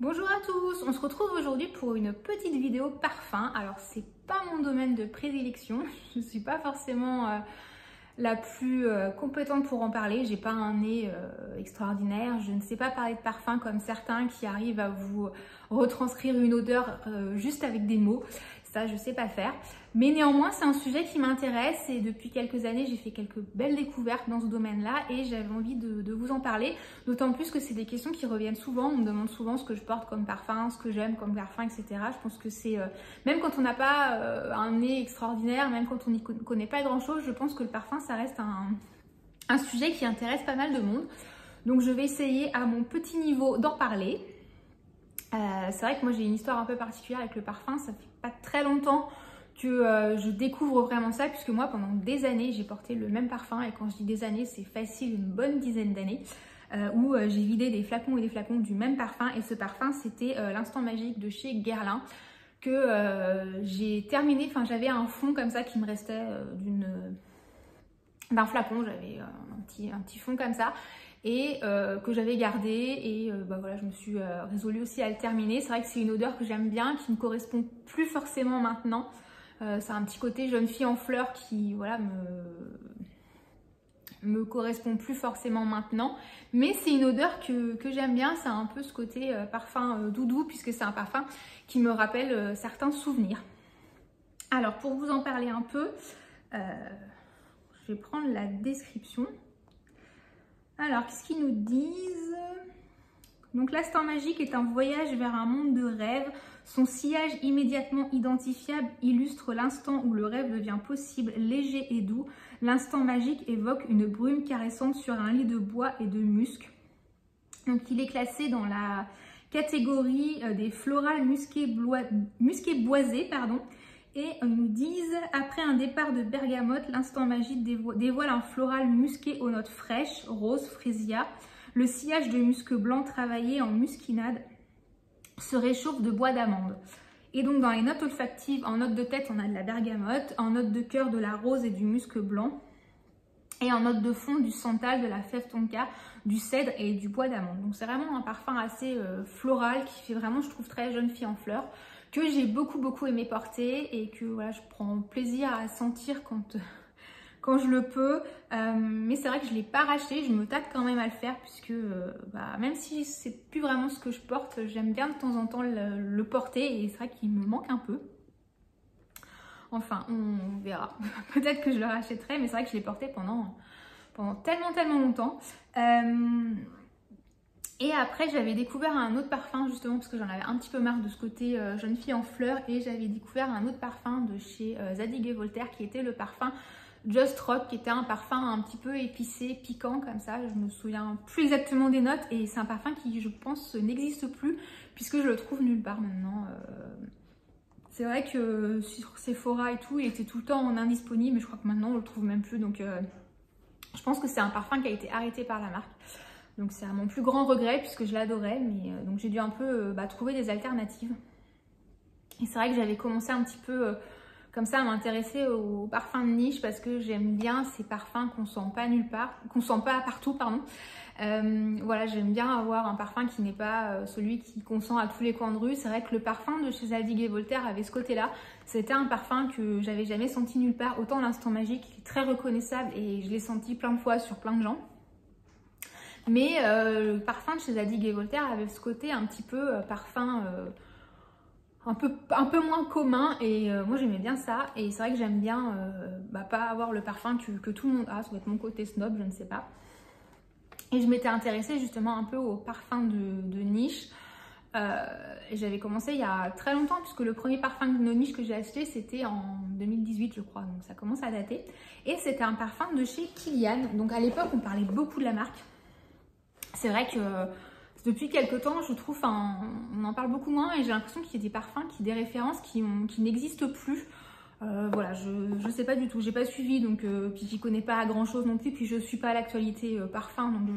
Bonjour à tous, on se retrouve aujourd'hui pour une petite vidéo parfum. Alors c'est pas mon domaine de prédilection, je ne suis pas forcément la plus compétente pour en parler, j'ai pas un nez extraordinaire, je ne sais pas parler de parfum comme certains qui arrivent à vous retranscrire une odeur juste avec des mots. Ça je sais pas faire, mais néanmoins c'est un sujet qui m'intéresse et depuis quelques années j'ai fait quelques belles découvertes dans ce domaine-là et j'avais envie de vous en parler, d'autant plus que c'est des questions qui reviennent souvent. On me demande souvent ce que je porte comme parfum, ce que j'aime comme parfum, etc. Je pense que c'est, même quand on n'a pas un nez extraordinaire, même quand on n'y connaît pas grand-chose, je pense que le parfum ça reste un sujet qui intéresse pas mal de monde. Donc je vais essayer à mon petit niveau d'en parler. C'est vrai que moi j'ai une histoire un peu particulière avec le parfum, ça fait pas très longtemps que je découvre vraiment ça, puisque moi pendant des années j'ai porté le même parfum, et quand je dis des années c'est facile une bonne dizaine d'années, où j'ai vidé des flacons et des flacons du même parfum, et ce parfum c'était l'Instant Magique de chez Guerlain, que j'ai terminé, enfin j'avais un fond comme ça qui me restait d'un flacon, j'avais un petit fond comme ça, et que j'avais gardé, et voilà, je me suis résolue aussi à le terminer. C'est vrai que c'est une odeur que j'aime bien, qui me correspond plus forcément maintenant. C'est un petit côté jeune fille en fleurs qui voilà, me correspond plus forcément maintenant, mais c'est une odeur que j'aime bien. C'est un peu ce côté parfum doudou, puisque c'est un parfum qui me rappelle certains souvenirs. Alors pour vous en parler un peu, je vais prendre la description. Alors, qu'est-ce qu'ils nous disent? Donc, l'Instant Magique est un voyage vers un monde de rêve. Son sillage immédiatement identifiable illustre l'instant où le rêve devient possible, léger et doux. L'Instant Magique évoque une brume caressante sur un lit de bois et de musc. Donc, il est classé dans la catégorie des florales musquées boisées, Et ils nous disent, après un départ de bergamote, l'Instant Magique dévoile un floral musqué aux notes fraîches, rose, frésia. Le sillage de musc blanc travaillé en muskinade se réchauffe de bois d'amande. Et donc dans les notes olfactives, en note de tête, on a de la bergamote, en note de cœur, de la rose et du musc blanc. Et en note de fond, du santal, de la fève tonka, du cèdre et du bois d'amande. Donc c'est vraiment un parfum assez floral qui fait vraiment, je trouve, très jeune fille en fleurs, que j'ai beaucoup aimé porter et que voilà, je prends plaisir à sentir quand je le peux. Mais c'est vrai que je ne l'ai pas racheté, je me tâte quand même à le faire, puisque même si c'est plus vraiment ce que je porte, j'aime bien de temps en temps le porter, et c'est vrai qu'il me manque un peu. Enfin, on verra. Peut-être que je le rachèterai, mais c'est vrai que je l'ai porté pendant tellement longtemps. Et après, j'avais découvert un autre parfum, justement, parce que j'en avais un petit peu marre de ce côté jeune fille en fleurs, et j'avais découvert un autre parfum de chez Zadig & Voltaire, qui était le parfum Just Rock, qui était un parfum un petit peu épicé, piquant, comme ça. Je me souviens plus exactement des notes, et c'est un parfum qui, je pense, n'existe plus, puisque je le trouve nulle part maintenant. C'est vrai que sur Sephora et tout, il était tout le temps en indisponible, mais je crois que maintenant on le trouve même plus. Donc je pense que c'est un parfum qui a été arrêté par la marque. Donc c'est à mon plus grand regret, puisque je l'adorais, mais donc j'ai dû un peu trouver des alternatives. Et c'est vrai que j'avais commencé un petit peu comme ça à m'intéresser aux parfums de niche, parce que j'aime bien ces parfums qu'on sent pas nulle part, qu'on sent pas partout, pardon. Voilà, j'aime bien avoir un parfum qui n'est pas celui qu'on sent à tous les coins de rue. C'est vrai que le parfum de chez Zadig & Voltaire avait ce côté-là. C'était un parfum que j'avais jamais senti nulle part. Autant l'Instant Magique, qui est très reconnaissable, et je l'ai senti plein de fois sur plein de gens. Mais le parfum de chez Zadig & Voltaire avait ce côté un petit peu parfum un peu moins commun, et moi j'aimais bien ça. Et c'est vrai que j'aime bien pas avoir le parfum que tout le monde a. Ça doit être mon côté snob, je ne sais pas. Et je m'étais intéressée justement un peu aux parfums de niche. Et j'avais commencé il y a très longtemps, puisque le premier parfum de niche que j'ai acheté, c'était en 2018, je crois. Donc ça commence à dater. Et c'était un parfum de chez Kilian. Donc à l'époque, on parlait beaucoup de la marque. C'est vrai que depuis quelques temps, je trouve, on en parle beaucoup moins, et j'ai l'impression qu'il y a des parfums, des références qui n'existent plus. Voilà, je sais pas du tout, j'ai pas suivi, donc puis j'y connais pas grand chose non plus, puis je suis pas à l'actualité parfum, donc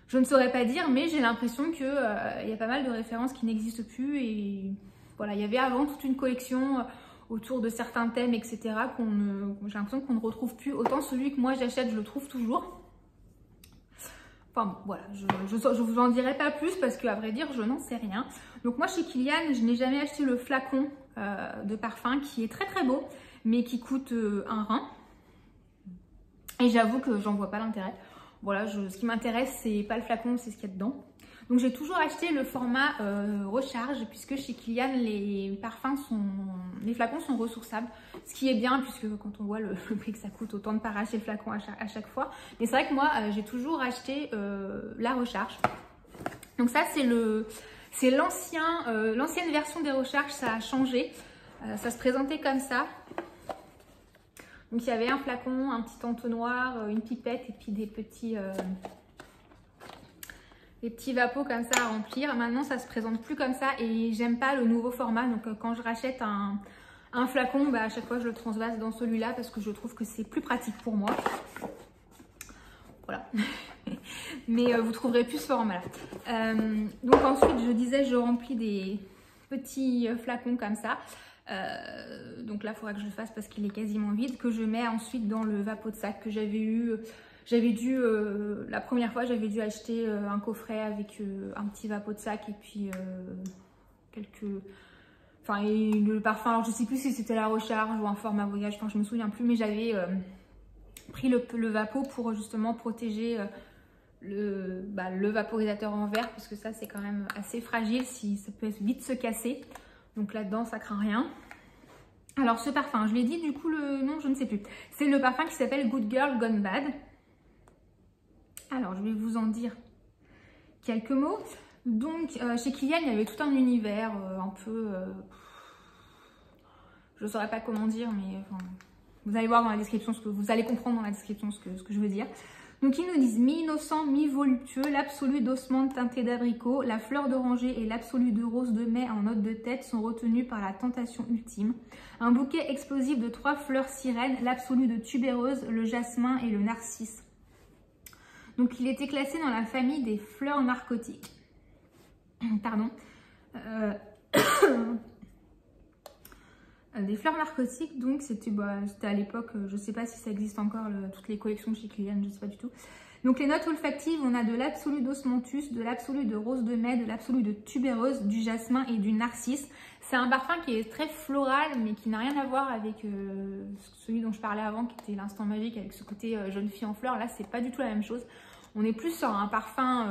je ne saurais pas dire, mais j'ai l'impression que y a pas mal de références qui n'existent plus. Et voilà, il y avait avant toute une collection autour de certains thèmes, etc., j'ai l'impression qu'on ne retrouve plus. Autant celui que moi j'achète, je le trouve toujours. Enfin bon, voilà, je vous en dirai pas plus parce qu'à vrai dire, je n'en sais rien. Donc moi, chez Kilian, je n'ai jamais acheté le flacon de parfum qui est très très beau, mais qui coûte un rein. Et j'avoue que j'en vois pas l'intérêt. Voilà, ce qui m'intéresse, c'est pas le flacon, c'est ce qu'il y a dedans. Donc j'ai toujours acheté le format recharge, puisque chez Kilian, les flacons sont ressourçables. Ce qui est bien, puisque quand on voit le prix que ça coûte, autant de pas racheter le flacon à chaque fois. Mais c'est vrai que moi, j'ai toujours acheté la recharge. Donc ça, c'est l'ancienne version des recharges, ça a changé. Ça se présentait comme ça. Donc il y avait un flacon, un petit entonnoir, une pipette et puis des petits vapeaux comme ça à remplir. Maintenant ça se présente plus comme ça et j'aime pas le nouveau format. Donc quand je rachète un flacon, à chaque fois je le transvase dans celui-là parce que je trouve que c'est plus pratique pour moi. Voilà. Mais vous trouverez plus ce format-là. Donc ensuite je disais, je remplis des petits flacons comme ça. Donc là il faudra que je le fasse parce qu'il est quasiment vide, que je mets ensuite dans le vapeau de sac que j'avais eu. La première fois j'avais dû acheter un coffret avec un petit vapeau de sac et puis le parfum. Alors je sais plus si c'était la recharge ou un format voyage, enfin je me souviens plus, mais j'avais pris le vapeau pour justement protéger le vaporisateur en verre, parce que ça c'est quand même assez fragile, ça peut vite se casser. Donc là-dedans, ça craint rien. Alors ce parfum, je l'ai dit du coup le nom, je ne sais plus. C'est le parfum qui s'appelle Good Girl Gone Bad. Alors je vais vous en dire quelques mots. Donc chez Kilian, il y avait tout un univers un peu... je ne saurais pas comment dire, mais vous allez voir dans la description, vous allez comprendre dans la description ce que je veux dire. Donc ils nous disent mi-innocent, mi-voluptueux, l'absolu d'osmande teinté d'abricot, la fleur d'oranger et l'absolu de rose de mai en note de tête sont retenus par la tentation ultime. Un bouquet explosif de 3 fleurs sirènes, l'absolu de tubéreuse, le jasmin et le narcisse. Donc il était classé dans la famille des fleurs narcotiques. Pardon. Des fleurs narcotiques, donc c'était à l'époque, je ne sais pas si ça existe encore, toutes les collections chez Kilian, je ne sais pas du tout. Donc les notes olfactives, on a de l'absolu d'osmanthus, de l'absolu de rose de mai, de l'absolu de tubéreuse, du jasmin et du narcisse. C'est un parfum qui est très floral, mais qui n'a rien à voir avec celui dont je parlais avant, qui était l'instant magique, avec ce côté jeune fille en fleurs. Là, c'est pas du tout la même chose. On est plus sur un parfum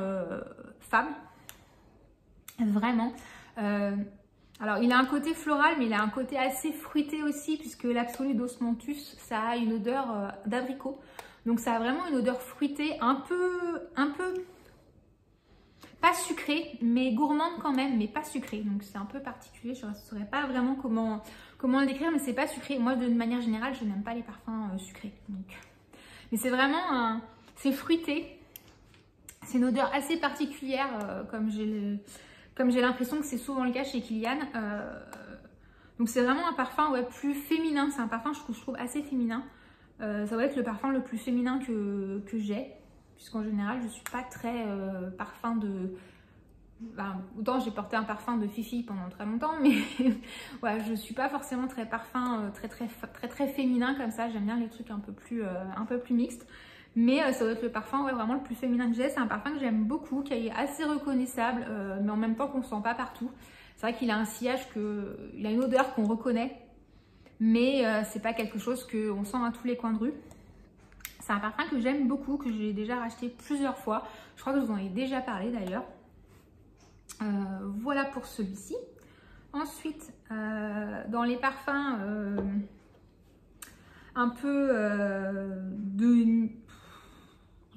femme, vraiment. Alors, il a un côté floral, mais il a un côté assez fruité aussi, puisque l'absolu d'osmanthus, ça a une odeur d'abricot. Donc, ça a vraiment une odeur fruitée, un peu, pas sucrée, mais gourmande quand même, mais pas sucrée. Donc, c'est un peu particulier. Je ne saurais pas vraiment comment le décrire, mais c'est pas sucré. Moi, de manière générale, je n'aime pas les parfums sucrés. Donc. Mais c'est vraiment, c'est fruité. C'est une odeur assez particulière, comme j'ai l'impression que c'est souvent le cas chez Kilian. Donc c'est vraiment un parfum plus féminin. C'est un parfum que je trouve assez féminin. Ça va être le parfum le plus féminin que j'ai. Puisqu'en général, je ne suis pas très parfum de... autant j'ai porté un parfum de Fifi pendant très longtemps. Mais ouais, je ne suis pas forcément très parfum très féminin comme ça. J'aime bien les trucs un peu plus mixtes. Mais ça doit être le parfum vraiment le plus féminin que j'ai. C'est un parfum que j'aime beaucoup, qui est assez reconnaissable, mais en même temps qu'on ne sent pas partout. C'est vrai qu'il a un sillage, il a une odeur qu'on reconnaît, mais c'est pas quelque chose qu'on sent à tous les coins de rue. C'est un parfum que j'aime beaucoup, que j'ai déjà racheté plusieurs fois. Je crois que je vous en ai déjà parlé d'ailleurs. Voilà pour celui-ci. Ensuite, dans les parfums un peu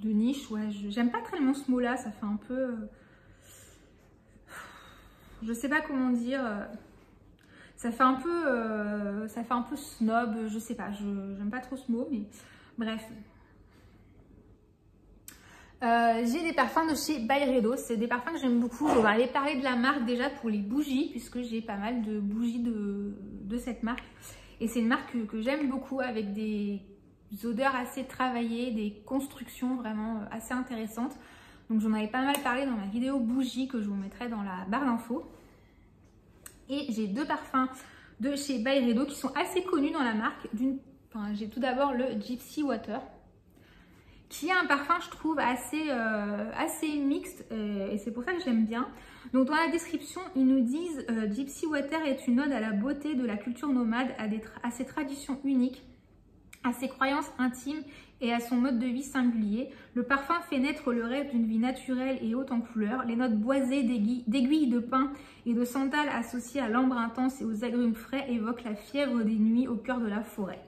de niche, ouais, j'aime pas tellement ce mot là, ça fait un peu, je sais pas comment dire, ça fait un peu snob, je sais pas, j'aime pas trop ce mot, mais bref. J'ai des parfums de chez Byredo, c'est des parfums que j'aime beaucoup. On va aller parler de la marque déjà pour les bougies, puisque j'ai pas mal de bougies de cette marque. Et c'est une marque que j'aime beaucoup, avec des odeurs assez travaillées, des constructions vraiment assez intéressantes. Donc j'en avais pas mal parlé dans ma vidéo bougie que je vous mettrai dans la barre d'infos. Et j'ai 2 parfums de chez Byredo qui sont assez connus dans la marque. J'ai tout d'abord le Gypsy Water, qui est un parfum, je trouve, assez mixte, et c'est pour ça que j'aime bien. Donc dans la description, ils nous disent Gypsy Water est une ode à la beauté de la culture nomade, à ses traditions uniques, à ses croyances intimes et à son mode de vie singulier. Le parfum fait naître le rêve d'une vie naturelle et haute en couleurs. Les notes boisées d'aiguilles de pin et de santal associées à l'ambre intense et aux agrumes frais évoquent la fièvre des nuits au cœur de la forêt.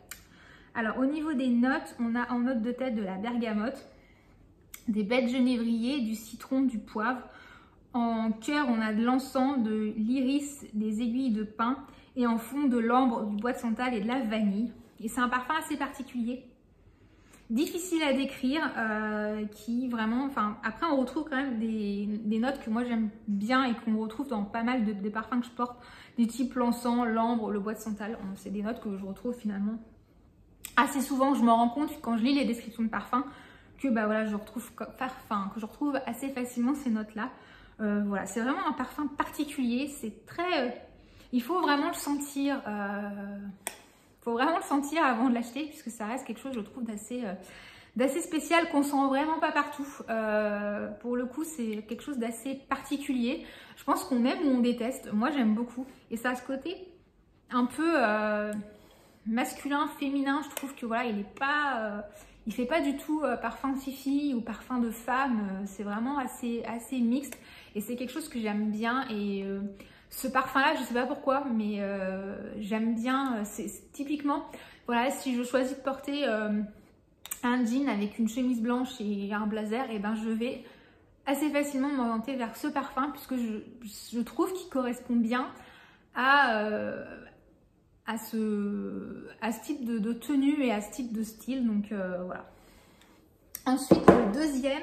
Alors au niveau des notes, on a en note de tête de la bergamote, des baies de genévrier, du citron, du poivre. En cœur, on a de l'encens, de l'iris, des aiguilles de pin et en fond de l'ambre, du bois de santal et de la vanille. Et c'est un parfum assez particulier, difficile à décrire, qui vraiment, enfin après on retrouve quand même des notes que moi j'aime bien et qu'on retrouve dans pas mal des parfums que je porte, des types l'encens, l'ambre, le bois de santal. C'est des notes que je retrouve finalement assez souvent. Je me rends compte quand je lis les descriptions de parfums que bah voilà, je retrouve assez facilement ces notes là. Voilà, c'est vraiment un parfum particulier, c'est très, il faut vraiment le sentir. Faut vraiment le sentir avant de l'acheter, puisque ça reste quelque chose, je trouve, d'assez spécial, qu'on sent vraiment pas partout. Pour le coup, c'est quelque chose d'assez particulier. Je pense qu'on aime ou on déteste. Moi, j'aime beaucoup. Et ça a ce côté un peu masculin, féminin. Je trouve que voilà, il fait pas du tout parfum de fifi ou parfum de femme. C'est vraiment assez mixte. Et c'est quelque chose que j'aime bien. Et ce parfum-là, je sais pas pourquoi, mais j'aime bien. C'est typiquement, voilà, si je choisis de porter un jean avec une chemise blanche et un blazer, et ben je vais assez facilement m'orienter vers ce parfum, puisque je trouve qu'il correspond bien à ce type de tenue et à ce type de style. Donc voilà. Ensuite, le deuxième,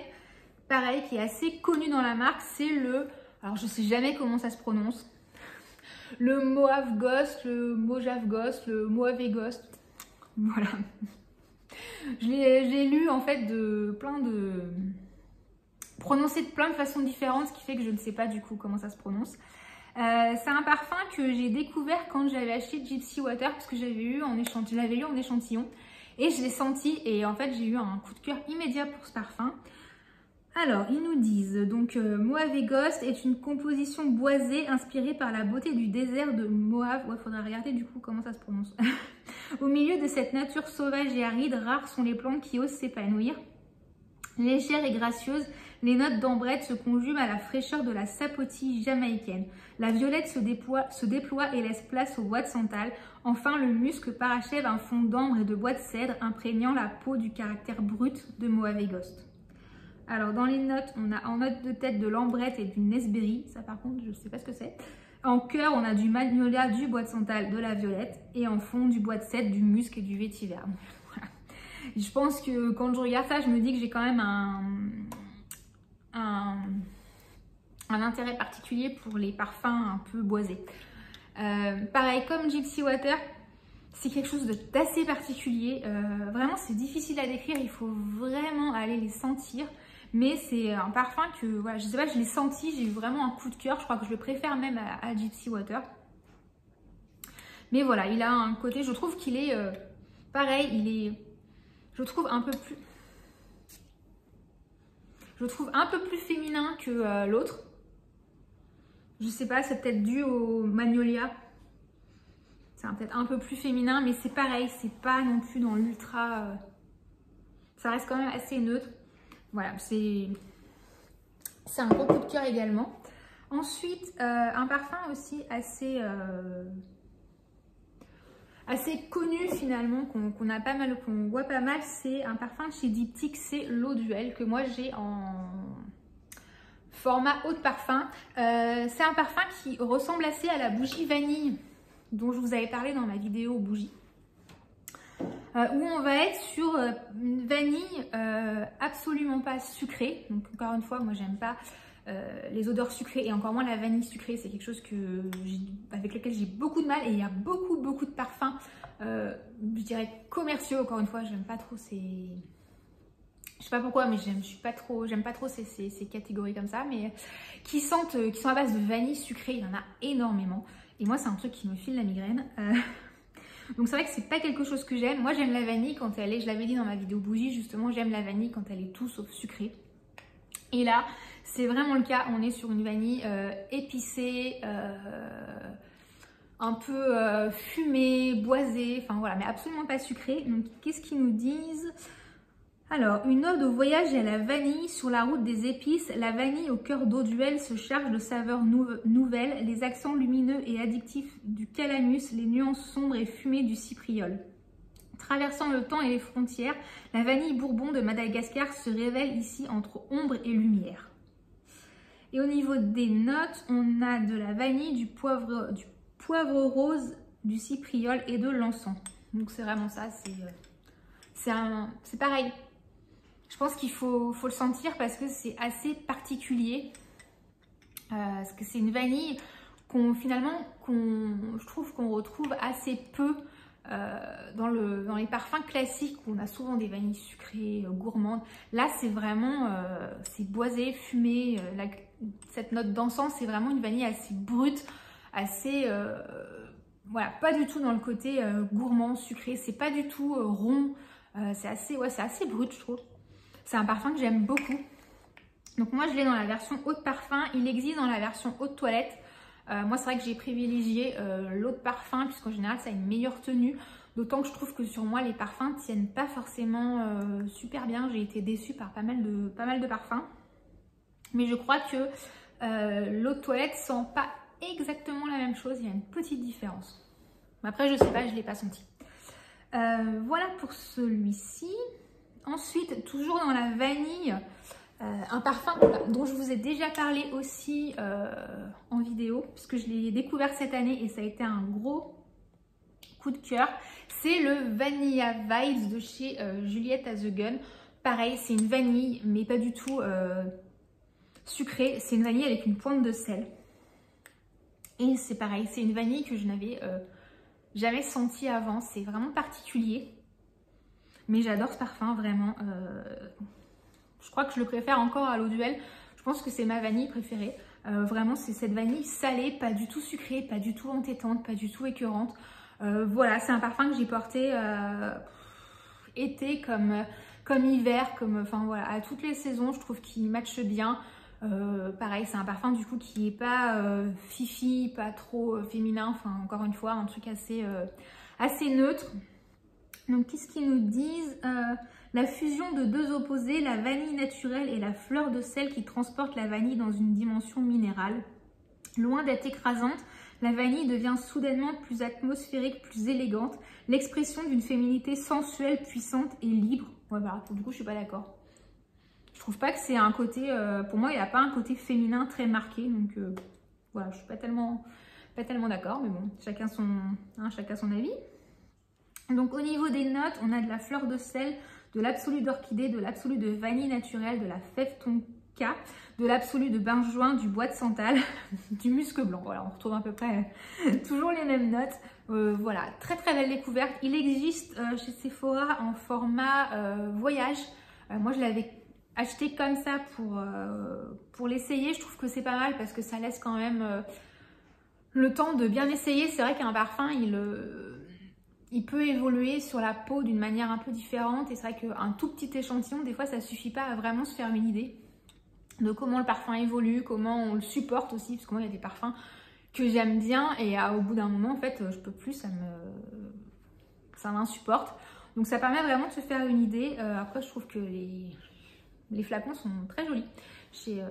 pareil, qui est assez connu dans la marque, c'est alors je sais jamais comment ça se prononce, le Mojave Ghost, le Mojave Ghost, le Mojave Ghost. Voilà. J'ai lu en fait prononcé de plein de façons différentes, ce qui fait que je ne sais pas du coup comment ça se prononce. C'est un parfum que j'ai découvert quand j'avais acheté Gypsy Water, parce que je l'avais eu en échantillon et je l'ai senti, et en fait j'ai eu un coup de cœur immédiat pour ce parfum. Alors, ils nous disent, donc Mojave Ghost est une composition boisée inspirée par la beauté du désert de Mojave. Ouais, faudrait regarder du coup comment ça se prononce. Au milieu de cette nature sauvage et aride, rares sont les plantes qui osent s'épanouir. Légères et gracieuses, les notes d'ambrette se conjuguent à la fraîcheur de la sapotille jamaïcaine. La violette se déploie et laisse place au bois de santal. Enfin, le musc parachève un fond d'ambre et de bois de cèdre, imprégnant la peau du caractère brut de Mojave Ghost. Alors, dans les notes, on a en note de tête de l'ambrette et du nesberry. Ça, par contre, je ne sais pas ce que c'est. En cœur, on a du magnolia, du bois de santal, de la violette. Et en fond, du bois de cèdre, du musc et du vétiver. Voilà. Je pense que quand je regarde ça, je me dis que j'ai quand même un intérêt particulier pour les parfums un peu boisés. Pareil, comme Gypsy Water, c'est quelque chose d'assez particulier. Vraiment, c'est difficile à décrire. Il faut vraiment aller les sentir. Mais c'est un parfum que, voilà, je sais pas, je l'ai senti, j'ai eu vraiment un coup de cœur. Je crois que je le préfère même à Gypsy Water. Mais voilà, il a un côté, je trouve qu'il est pareil, je trouve un peu plus féminin que l'autre. Je sais pas, c'est peut-être dû au magnolia. C'est peut-être un peu plus féminin, mais c'est pareil, c'est pas non plus dans l'ultra. Ça reste quand même assez neutre. Voilà, c'est un gros coup de cœur également. Ensuite, un parfum aussi assez connu finalement, qu'on voit pas mal, c'est un parfum de chez Diptyque, c'est l'Eau Duel, que moi j'ai en format eau de parfum. C'est un parfum qui ressemble assez à la bougie vanille dont je vous avais parlé dans ma vidéo bougie. Où on va être sur une vanille absolument pas sucrée. Donc encore une fois, moi j'aime pas les odeurs sucrées et encore moins la vanille sucrée. C'est quelque chose avec lequel j'ai beaucoup de mal, et il y a beaucoup de parfums, je dirais commerciaux. Encore une fois, j'aime pas trop ces... Je sais pas pourquoi, mais j'aime pas trop ces catégories comme ça, mais qui sont à base de vanille sucrée. Il y en a énormément. Et moi, c'est un truc qui me file la migraine. Donc c'est vrai que c'est pas quelque chose que j'aime. Moi j'aime la vanille quand elle est, je l'avais dit dans ma vidéo bougie justement, j'aime la vanille quand elle est tout sauf sucrée. Et là c'est vraiment le cas, on est sur une vanille épicée, un peu fumée, boisée, enfin voilà, mais absolument pas sucrée. Donc qu'est-ce qu'ils nous disent? Alors, une ode au voyage et à la vanille sur la route des épices. La vanille au cœur d'eau duel se charge de saveurs nouvelles, les accents lumineux et addictifs du calamus, les nuances sombres et fumées du cypriol. Traversant le temps et les frontières, la vanille bourbon de Madagascar se révèle ici entre ombre et lumière. Et au niveau des notes, on a de la vanille, du poivre rose, du cypriol et de l'encens. Donc c'est vraiment ça, c'est pareil. Je pense qu'il faut le sentir parce que c'est assez particulier. Parce que c'est une vanille je trouve qu'on retrouve assez peu dans les parfums classiques où on a souvent des vanilles sucrées, gourmandes. Là, c'est vraiment c'est boisé, fumé. Cette note d'encens, c'est vraiment une vanille assez brute, assez... voilà, pas du tout dans le côté gourmand, sucré. C'est pas du tout rond. C'est assez brut, je trouve. C'est un parfum que j'aime beaucoup. Donc moi, je l'ai dans la version eau de parfum. Il existe dans la version eau de toilette. Moi, c'est vrai que j'ai privilégié l'eau de parfum puisqu'en général, ça a une meilleure tenue. D'autant que je trouve que sur moi, les parfums ne tiennent pas forcément super bien. J'ai été déçue par pas mal de parfums. Mais je crois que l'eau de toilette sent pas exactement la même chose. Il y a une petite différence. Après, je sais pas, je ne l'ai pas senti. Voilà pour celui-ci. Ensuite, toujours dans la vanille, un parfum dont je vous ai déjà parlé aussi en vidéo, puisque je l'ai découvert cette année et ça a été un gros coup de cœur. C'est le Vanilla Vibes de chez Juliette à The Gun. Pareil, c'est une vanille, mais pas du tout sucrée. C'est une vanille avec une pointe de sel. Et c'est pareil, c'est une vanille que je n'avais jamais sentie avant. C'est vraiment particulier. Mais j'adore ce parfum, vraiment. Je crois que je le préfère encore à l'eau duel. Je pense que c'est ma vanille préférée. Vraiment, c'est cette vanille salée, pas du tout sucrée, pas du tout entêtante, pas du tout écœurante. Voilà, c'est un parfum que j'ai porté été comme hiver, enfin voilà, à toutes les saisons. Je trouve qu'il matche bien. Pareil, c'est un parfum du coup qui n'est pas fifi, pas trop féminin. Enfin, encore une fois, un truc assez neutre. Donc, qu'est-ce qu'ils nous disent? La fusion de deux opposés, la vanille naturelle et la fleur de sel qui transporte la vanille dans une dimension minérale. Loin d'être écrasante, la vanille devient soudainement plus atmosphérique, plus élégante, l'expression d'une féminité sensuelle, puissante et libre. Ouais, voilà, du coup, je suis pas d'accord. Je trouve pas que c'est un côté... pour moi, il n'y a pas un côté féminin très marqué. Donc, voilà, je suis pas tellement d'accord. Mais bon, chacun son avis. Donc au niveau des notes, on a de la fleur de sel, de l'absolu d'orchidée, de l'absolu de vanille naturelle, de la fève tonka, de l'absolu de benjoin, du bois de santal, du musc blanc. Voilà, on retrouve à peu près toujours les mêmes notes. Voilà, très très belle découverte. Il existe chez Sephora en format voyage. Moi je l'avais acheté comme ça pour l'essayer. Je trouve que c'est pas mal parce que ça laisse quand même le temps de bien essayer. C'est vrai qu'un parfum, il peut évoluer sur la peau d'une manière un peu différente et c'est vrai qu'un tout petit échantillon, des fois, ça ne suffit pas à vraiment se faire une idée de comment le parfum évolue, comment on le supporte aussi, parce que moi, il y a des parfums que j'aime bien et au bout d'un moment, en fait, je peux plus, ça m'insupporte. Donc, ça permet vraiment de se faire une idée. Après, je trouve que les flacons sont très jolis. C'est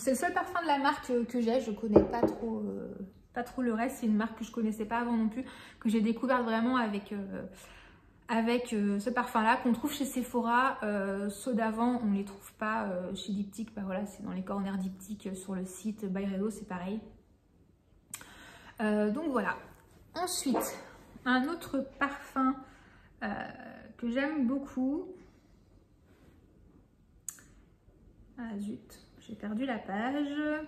le seul parfum de la marque que j'ai, je ne connais pas trop le reste. C'est une marque que je connaissais pas avant non plus, que j'ai découvert vraiment avec ce parfum là qu'on trouve chez Sephora. Ceux d'avant on les trouve pas chez Diptyque. Bah voilà, c'est dans les corners Diptyque sur le site Byredo, c'est pareil. Donc voilà. Ensuite, un autre parfum que j'aime beaucoup. Ah zut, j'ai perdu la page.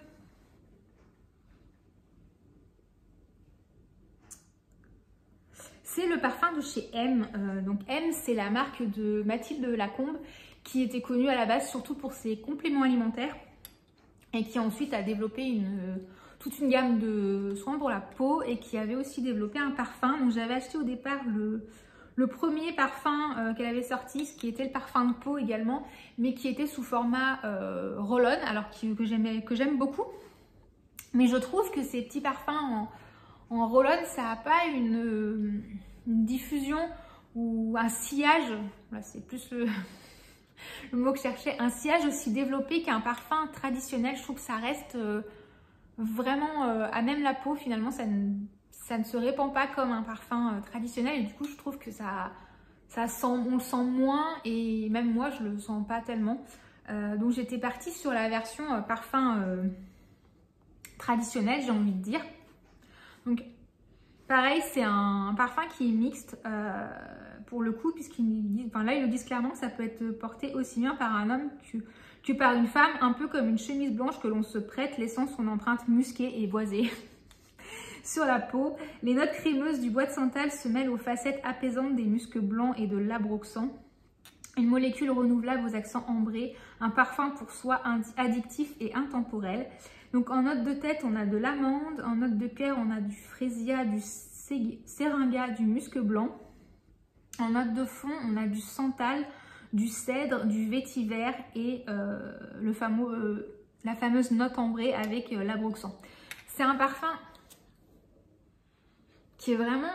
C'est le parfum de chez M. Donc M, c'est la marque de Mathilde Lacombe qui était connue à la base surtout pour ses compléments alimentaires. et qui ensuite a développé toute une gamme de soins pour la peau et qui avait aussi développé un parfum. Donc j'avais acheté au départ le premier parfum qu'elle avait sorti, ce qui était le parfum de peau également, mais qui était sous format roll-on, alors que j'aime beaucoup. Mais je trouve que ces petits parfums en roll-on, ça n'a pas une diffusion ou un sillage, voilà, c'est plus le mot que je cherchais, un sillage aussi développé qu'un parfum traditionnel. Je trouve que ça reste vraiment à même la peau, finalement ça ne se répand pas comme un parfum traditionnel, et du coup je trouve que on le sent moins, et même moi je le sens pas tellement. Donc j'étais partie sur la version parfum traditionnel, j'ai envie de dire. Donc pareil, c'est un parfum qui est mixte pour le coup, là ils le disent clairement que ça peut être porté aussi bien par un homme que par une femme, un peu comme une chemise blanche que l'on se prête, laissant son empreinte musquée et boisée sur la peau. Les notes crémeuses du bois de santal se mêlent aux facettes apaisantes des muscs blancs et de l'abroxan. Une molécule renouvelable aux accents ambrés, un parfum pour soi addictif et intemporel. Donc en note de tête, on a de l'amande, en note de cœur, on a du frésia, du seringa, du musc blanc. En note de fond, on a du santal, du cèdre, du vétiver et la fameuse note ambrée avec l'abroxan. C'est un parfum qui est vraiment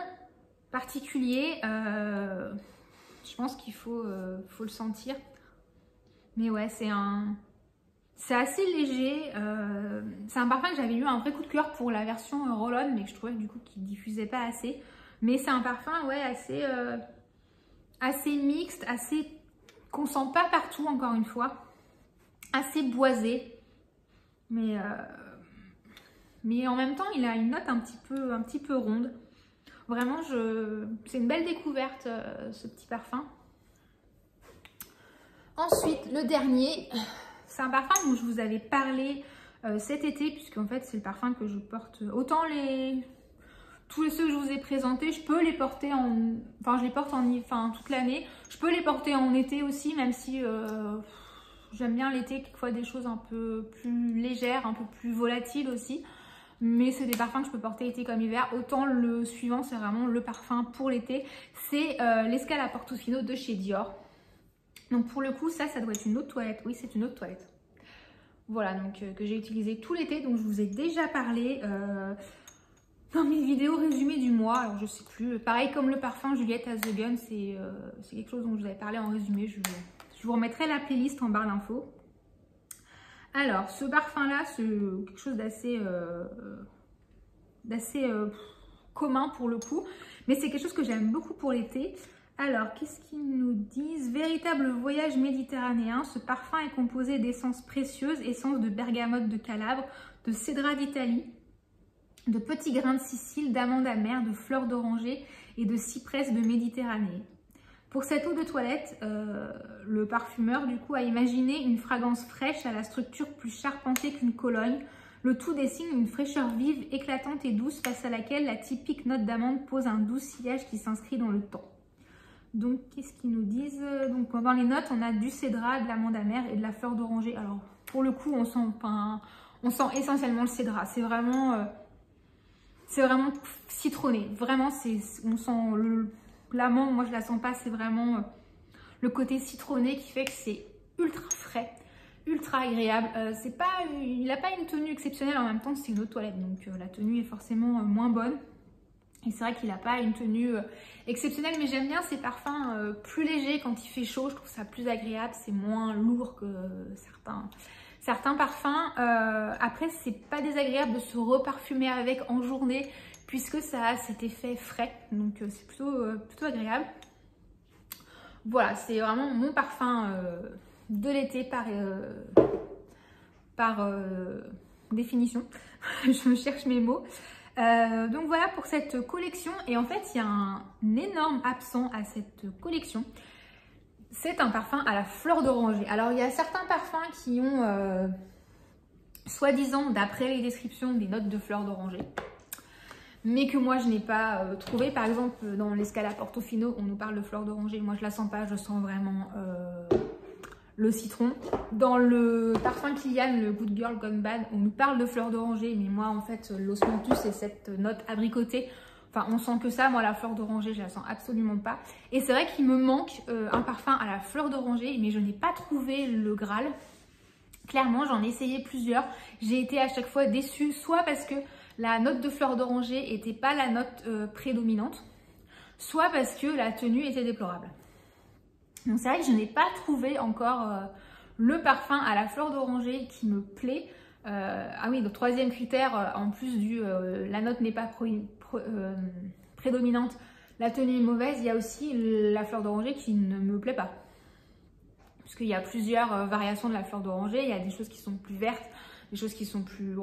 particulier. Je pense qu'il faut le sentir. Mais ouais, c'est assez léger. C'est un parfum que j'avais eu un vrai coup de cœur pour la version roll-on, mais que je trouvais du coup qu'il ne diffusait pas assez. Mais c'est un parfum, ouais, assez mixte, qu'on sent pas partout, encore une fois, assez boisé, mais en même temps il a une note un petit peu ronde. Vraiment, c'est une belle découverte ce petit parfum. Ensuite, le dernier, c'est un parfum dont je vous avais parlé cet été, puisqu'en fait c'est le parfum que je porte. Autant tous ceux que je vous ai présentés, je peux les porter je les porte toute l'année. Je peux les porter en été aussi, même si j'aime bien l'été, quelquefois des choses un peu plus légères, un peu plus volatiles aussi. Mais c'est des parfums que je peux porter été comme hiver. Autant le suivant, c'est vraiment le parfum pour l'été. C'est l'Escale à Portofino de chez Dior. Donc pour le coup, ça doit être une eau de toilette. Oui, c'est une eau de toilette. Voilà, donc que j'ai utilisé tout l'été. Donc je vous ai déjà parlé dans mes vidéos résumées du mois. Alors je sais plus. Pareil comme le parfum Juliette as the Gun, c'est quelque chose dont je vous avais parlé en résumé. Je vous remettrai la playlist en barre d'infos. Alors, ce parfum-là, c'est quelque chose d'assez commun pour le coup, mais c'est quelque chose que j'aime beaucoup pour l'été. Alors, qu'est-ce qu'ils nous disent? Véritable voyage méditerranéen, ce parfum est composé d'essences précieuses, essences de bergamote de Calabre, de cédra d'Italie, de petits grains de Sicile, d'amandes amères, de fleurs d'oranger et de cyprès de Méditerranée. Pour cette eau de toilette, le parfumeur du coup a imaginé une fragrance fraîche à la structure plus charpentée qu'une Cologne. Le tout dessine une fraîcheur vive, éclatante et douce face à laquelle la typique note d'amande pose un doux sillage qui s'inscrit dans le temps. Donc qu'est-ce qu'ils nous disent? Donc dans les notes, on a du cédra, de l'amande amère et de la fleur d'oranger. Alors pour le coup, on sent essentiellement le cédra. C'est vraiment citronné. Vraiment, on sent l'amande, moi je la sens pas, c'est vraiment le côté citronné qui fait que c'est ultra frais, ultra agréable. Il n'a pas une tenue exceptionnelle, en même temps c'est une eau de toilette, donc la tenue est forcément moins bonne. Et c'est vrai qu'il n'a pas une tenue exceptionnelle, mais j'aime bien ces parfums plus légers quand il fait chaud, je trouve ça plus agréable, c'est moins lourd que certains parfums. Après, c'est pas désagréable de se reparfumer avec en journée, puisque ça a cet effet frais, donc c'est plutôt agréable. Voilà, c'est vraiment mon parfum de l'été par définition. Je me cherche mes mots. Donc voilà pour cette collection, et en fait il y a un énorme absent à cette collection. C'est un parfum à la fleur d'oranger. Alors il y a certains parfums qui ont soi-disant, d'après les descriptions, des notes de fleur d'oranger, mais que moi je n'ai pas trouvé. Par exemple dans l'Escale à Portofino, on nous parle de fleur d'oranger, moi je la sens pas, je sens vraiment le citron. Dans le parfum Kilian, le Good Girl Gone Bad, on nous parle de fleur d'oranger, mais moi en fait l'osmanthus et cette note abricotée, enfin on sent que ça, moi la fleur d'oranger je la sens absolument pas. Et c'est vrai qu'il me manque un parfum à la fleur d'oranger, mais je n'ai pas trouvé le Graal. Clairement j'en ai essayé plusieurs, j'ai été à chaque fois déçue, soit parce que la note de fleur d'oranger n'était pas la note prédominante, soit parce que la tenue était déplorable. Donc c'est vrai que je n'ai pas trouvé encore le parfum à la fleur d'oranger qui me plaît. Ah oui, donc troisième critère, en plus du la note n'est pas prédominante, la tenue est mauvaise, il y a aussi la fleur d'oranger qui ne me plaît pas. Puisqu'il y a plusieurs variations de la fleur d'oranger, il y a des choses qui sont plus vertes, des choses qui sont plus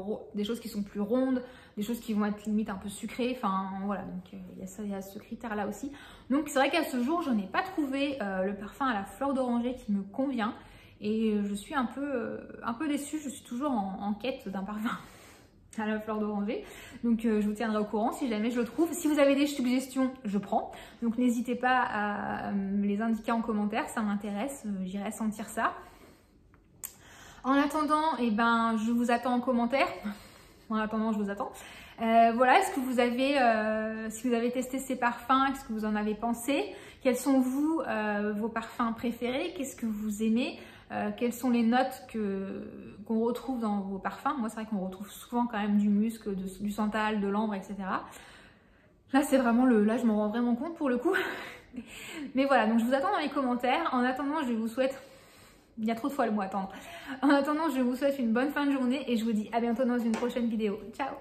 rondes, des choses qui vont être limite un peu sucrées, enfin voilà, donc il y a ce critère là aussi. Donc c'est vrai qu'à ce jour je n'ai pas trouvé le parfum à la fleur d'oranger qui me convient et je suis un peu déçue, je suis toujours en quête d'un parfum à la fleur d'oranger, donc je vous tiendrai au courant si jamais je le trouve. Si vous avez des suggestions, je prends, donc n'hésitez pas à me les indiquer en commentaire, ça m'intéresse, j'irai sentir ça. En attendant, eh ben, je vous attends en commentaire. En attendant, je vous attends. Voilà, est-ce que vous avez, si vous avez testé ces parfums, qu'est-ce que vous en avez pensé? Quels sont vos parfums préférés? Qu'est-ce que vous aimez? Quelles sont les notes qu'on retrouve dans vos parfums? Moi, c'est vrai qu'on retrouve souvent quand même du musc, du santal, de l'ambre, etc. Là, c'est vraiment là, je m'en rends vraiment compte pour le coup. Mais voilà, donc je vous attends dans les commentaires. En attendant, je vous souhaite... Il y a trop de fois le mot attendre. En attendant, je vous souhaite une bonne fin de journée et je vous dis à bientôt dans une prochaine vidéo. Ciao!